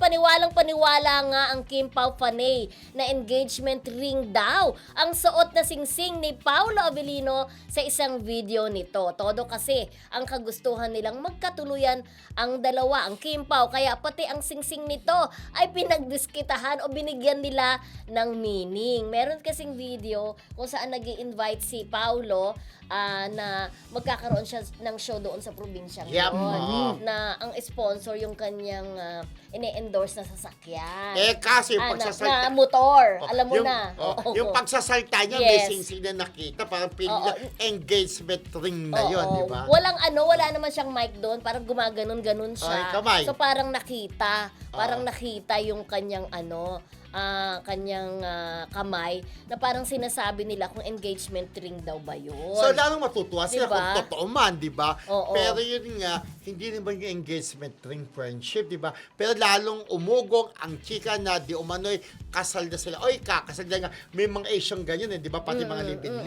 paniwalang-paniwala nga ang Kim Pao Panay na engagement ring daw ang suot na singsing ni Paolo Avellino sa isang video nito. Todo kasi ang kagustuhan nilang magkatuluyan ang dalawa, ang Kim Pao, kaya pati ang singsing nito ay pinagdiskitahan o binigyan nila ng meaning. Meron kasing video kung saan nag-i-invite si Paolo na magkakaroon siya ng show doon sa probinsyang yun, na ang sponsor yung kanyang ine-endorse na sasakyan. Kasi na motor, alam mo na. Yung pagsasalta niya, may singsing na nakita, parang piling engagement ring na yun, di ba? Wala naman siyang mic doon, parang gumaganon-ganon siya. Kamay. So parang nakita yung kanyang kanyang kamay na parang sinasabi nila kung engagement ring daw ba yun. So lalong matutuwa sila kung totoo man, di ba? Oo. Pero yun nga, hindi naman yung engagement ring friendship, di ba? Pero lalong umugong ang chika na di umano'y kasal na sila. Oy, kakasal na nga. May mga Asian ganyan, di ba? Pati mga live-in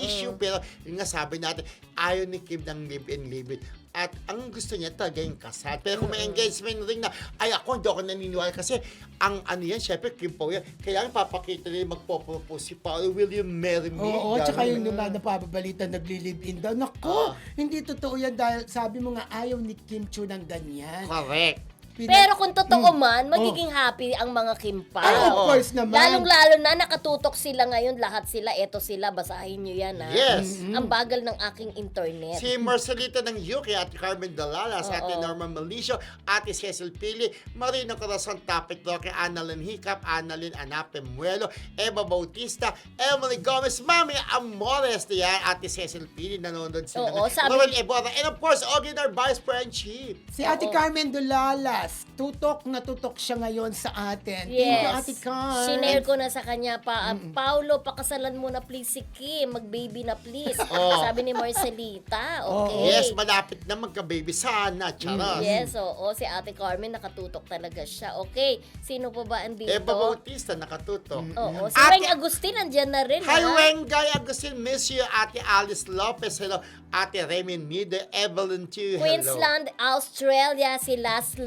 issue. Pero yun nga sabi natin, ayaw ni Kim ng live-in. At ang gusto niya talaga yung kasal. Pero kung may engagement ring na, hindi ako naniniwala kasi ang yan, syempre, Kim Pao yan. Kailangan papakita nila magpo-propose si Paolo, will you marry me? Oo, tsaka yung napapabalita nagli-live-in daw. Naku, hindi totoo yan dahil sabi mo nga ayaw ni Kim Chiu ng ganyan. Correct. Pero kung totoo man, magiging happy ang mga Kim Pao. Ay, of course naman. Lalong-lalo na nakatutok sila ngayon, lahat sila, eto sila, basahin nyo yan ha. Yes. Ang bagal ng aking internet. Si Marcelita ng UK, Ate Carmen Dalalas, Ate Norma Malicio, Ate Cecil Pili, Marina Corazon Tapit Roque, Annalyn Hiccup, Annalyn Anape Muelo, Eva Bautista, Emily Gomez, Mami Amores, yan, Ate Cecil Pili, nanonood sila. Roel Ebora, and of course, Ogie Narvaez, friendship. Si Ate Carmen Dulalas, tutok na tutok siya ngayon sa atin. Yes. Thank you, Ate Car. Sinare ko na sa kanya pa, Paulo, pakasalan mo na please si Kim, mag-baby na please. Sabi ni Marcelita, okay. Yes, malapit na magka-baby sana, charas. Yes, si Ate Carmen nakatutok talaga siya. Okay, sino pa ba andito? Eva Bautista, nakatutok. Oo, si Weng Agustin andyan na rin. Hi, Wengay Agustin, miss you. Ate Alice Lopez, hello. Ate Remy Nide, Evelyn Chu, hello. Queensland, Australia, si Las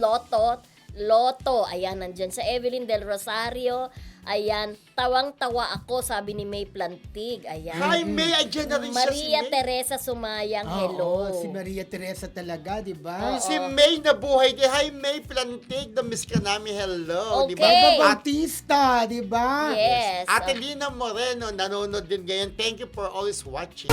Loto, ayan, nandyan sa Evelyn Del Rosario. Ayan, tawang-tawa ako, sabi ni May Plantig. Ayan. Hi, May, andyan na rin siya si Maria May. Teresa Sumayang, hello. Si Maria Teresa talaga, di ba? Si May na buhay din. Hi, May Plantig, na-miss ka namin, hello. Okay. Diba? Bautista, di ba? Yes. Ate Lina Moreno, nanonood din ngayon. Thank you for always watching.